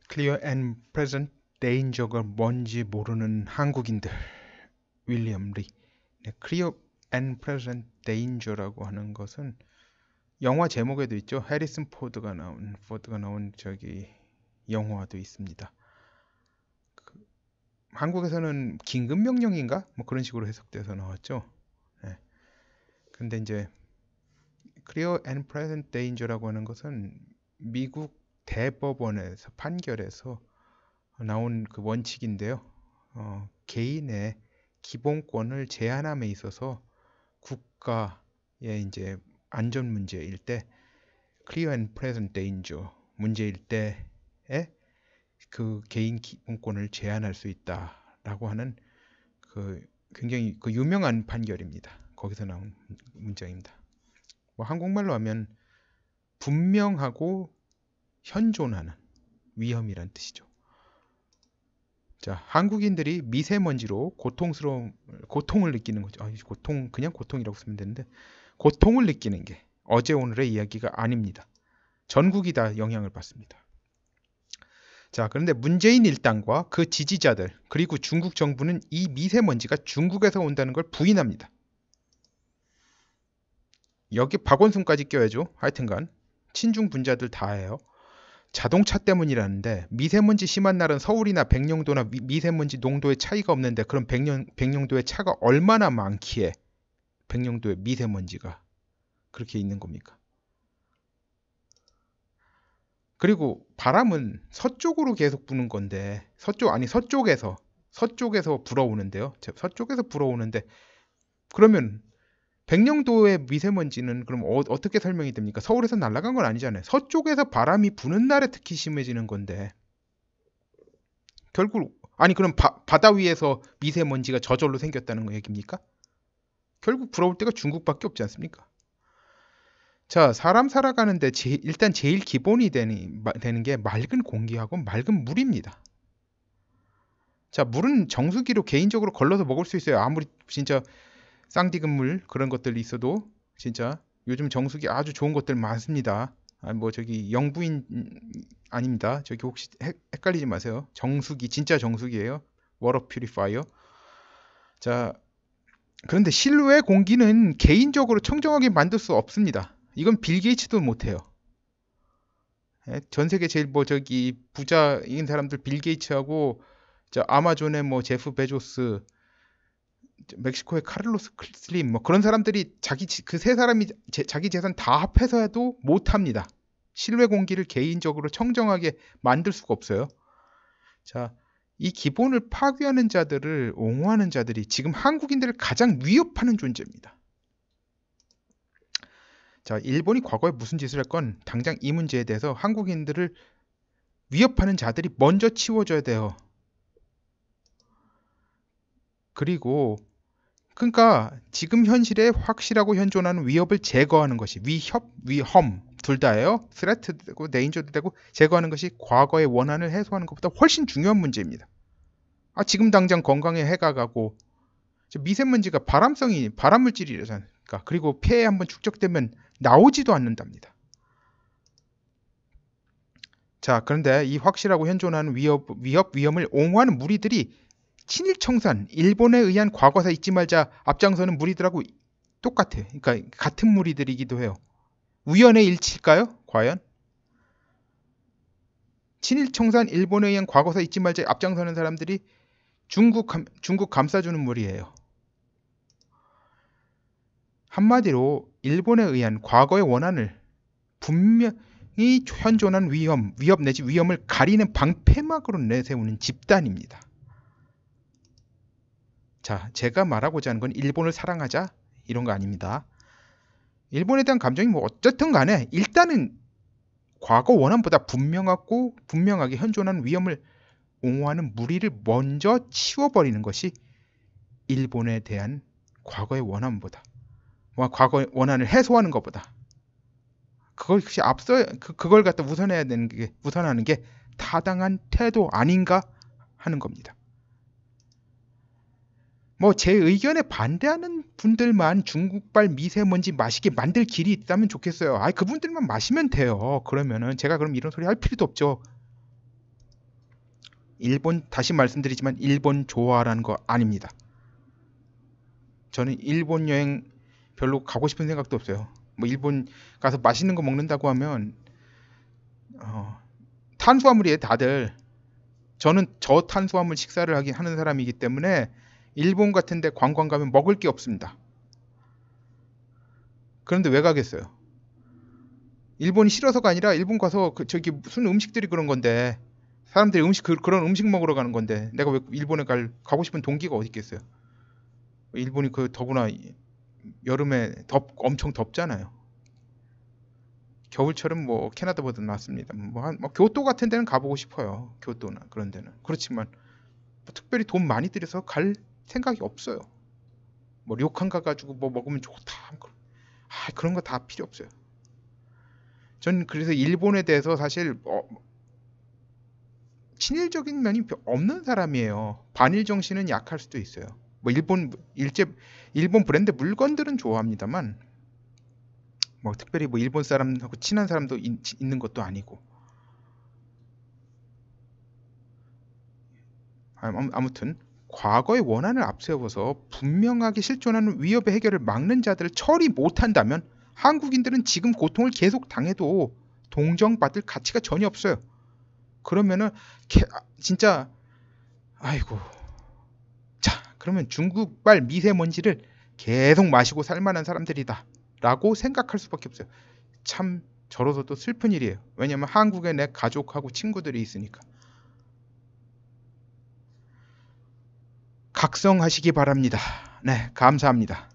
Clear and present danger가 뭔지 모르는 한국인들. 윌리엄 리. 네, Clear and present danger라고 하는 것은 영화 제목에도 있죠. 해리슨 포드가 나온 저기 영화도 있습니다. 한국에서는 긴급 명령인가? 뭐 그런 식으로 해석돼서 나왔죠. 네. 근데 이제 Clear and present danger라고 하는 것은 미국 대법원에서 판결에서 나온 그 원칙인데요. 개인의 기본권을 제한함에 있어서 국가의 이제 안전 문제일 때 clear and present danger 문제일 때에 그 개인 기본권을 제한할 수 있다라고 하는 그 굉장히 그 유명한 판결입니다. 거기서 나온 문장입니다. 뭐 한국말로 하면 분명하고 현존하는 위험이란 뜻이죠. 자, 한국인들이 미세먼지로 고통을 느끼는 거죠. 그냥 고통이라고 쓰면 되는데, 고통을 느끼는 게 어제 오늘의 이야기가 아닙니다. 전국이 다 영향을 받습니다. 자, 그런데 문재인 일당과 그 지지자들, 그리고 중국 정부는 이 미세먼지가 중국에서 온다는 걸 부인합니다. 여기 박원순까지 껴야죠. 하여튼간 친중 분자들 다 해요. 자동차 때문이라는데 미세먼지 심한 날은 서울이나 백령도나 미세먼지 농도의 차이가 없는데 그럼 백령도의 차가 얼마나 많기에 백령도에 미세먼지가 그렇게 있는 겁니까? 그리고 바람은 서쪽으로 계속 부는 건데 서쪽에서 불어오는데요. 서쪽에서 불어오는데 그러면 백령도의 미세먼지는 그럼 어떻게 설명이 됩니까? 서울에서 날아간 건 아니잖아요. 서쪽에서 바람이 부는 날에 특히 심해지는 건데 결국 그럼 바다 위에서 미세먼지가 저절로 생겼다는 거 얘기입니까? 결국 불어올 때가 중국밖에 없지 않습니까? 자, 사람 살아가는데 일단 제일 기본이 되는 게 맑은 공기하고 맑은 물입니다. 자, 물은 정수기로 개인적으로 걸러서 먹을 수 있어요. 아무리 진짜 쌍디금 물 그런 것들이 있어도 진짜 요즘 정수기 아주 좋은 것들 많습니다. 뭐 저기 영부인 아닙니다. 저기 혹시 헷갈리지 마세요. 정수기 진짜 정수기예요. 워터 퓨리파이어. 자, 그런데 실외 공기는 개인적으로 청정하게 만들 수 없습니다. 이건 빌 게이츠도 못해요. 전 세계 제일 뭐 저기 부자인 사람들 빌 게이츠하고 저 아마존의 뭐 제프 베조스, 멕시코의 카를로스 슬림 뭐 그런 사람들이 그 세 사람이 자기 재산 다 합해서 해도 못합니다. 실외 공기를 개인적으로 청정하게 만들 수가 없어요. 자, 이 기본을 파괴하는 자들을 옹호하는 자들이 지금 한국인들을 가장 위협하는 존재입니다. 자, 일본이 과거에 무슨 짓을 했건 당장 이 문제에 대해서 한국인들을 위협하는 자들이 먼저 치워줘야 돼요. 그러니까 지금 현실에 확실하고 현존하는 위협을 제거하는 것이 위험 둘 다예요. threat도 되고 danger도 되고 제거하는 것이 과거의 원한을 해소하는 것보다 훨씬 중요한 문제입니다. 지금 당장 건강에 해가 가고 미세먼지가 발암물질이라니까. 그리고 폐에 한번 축적되면 나오지도 않는답니다. 자, 그런데 이 확실하고 현존하는 위험을 옹호하는 무리들이 친일청산, 일본에 의한 과거사 잊지 말자 앞장서는 무리들하고 똑같아요. 그러니까 같은 무리들이기도 해요. 우연의 일치일까요? 과연? 친일청산, 일본에 의한 과거사 잊지 말자 앞장서는 사람들이 중국 감싸주는 무리예요. 한마디로 일본에 의한 과거의 원한을 분명히 현존한 위협 내지 위험을 가리는 방패막으로 내세우는 집단입니다. 자, 제가 말하고자 하는 건 일본을 사랑하자 이런 거 아닙니다. 일본에 대한 감정이 뭐 어쨌든 간에 일단은 과거 원한보다 분명하게 현존하는 위험을 옹호하는 무리를 먼저 치워버리는 것이 일본에 대한 과거의 원한보다 과거의 원한을 해소하는 것보다 그걸 갖다 우선하는 게 타당한 태도 아닌가 하는 겁니다. 뭐 제 의견에 반대하는 분들만 중국발 미세먼지 마시게 만들 길이 있다면 좋겠어요. 그분들만 마시면 돼요. 그러면은 제가 그럼 이런 소리 할 필요도 없죠. 일본, 다시 말씀드리지만 일본 좋아라는 거 아닙니다. 저는 일본 여행 별로 가고 싶은 생각도 없어요. 뭐 일본 가서 맛있는 거 먹는다고 하면 탄수화물이에요, 다들. 저는 저탄수화물 식사를 하는 사람이기 때문에 일본 같은 데 관광 가면 먹을 게 없습니다. 그런데 왜 가겠어요? 일본이 싫어서가 아니라 일본 가서 저기 무슨 음식들이 그런 건데 사람들이 그런 음식 먹으러 가는 건데 내가 왜 일본에 가고 싶은 동기가 어디 있겠어요? 일본이 더구나 여름에 엄청 덥잖아요. 겨울철은 뭐 캐나다보다 낫습니다. 뭐 교토 같은 데는 가보고 싶어요. 교토나 그런 데는. 그렇지만 뭐 특별히 돈 많이 들여서 갈 생각이 없어요. 뭐 료칸 가가지고 뭐 먹으면 좋다. 그런 거 다 필요 없어요. 전 그래서 일본에 대해서 사실 친일적인 면이 없는 사람이에요. 반일 정신은 약할 수도 있어요. 뭐 일본 브랜드 물건들은 좋아합니다만 뭐 특별히 뭐 일본 사람하고 친한 사람도 있는 것도 아니고. 아무튼 과거의 원한을 앞세워서 분명하게 실존하는 위협의 해결을 막는 자들을 처리 못한다면 한국인들은 지금 고통을 계속 당해도 동정받을 가치가 전혀 없어요. 그러면은 진짜 아이고, 자 그러면 중국발 미세먼지를 계속 마시고 살만한 사람들이다 라고 생각할 수밖에 없어요. 참 저로서도 슬픈 일이에요. 왜냐면 한국에 내 가족하고 친구들이 있으니까. 각성하시기 바랍니다. 네, 감사합니다.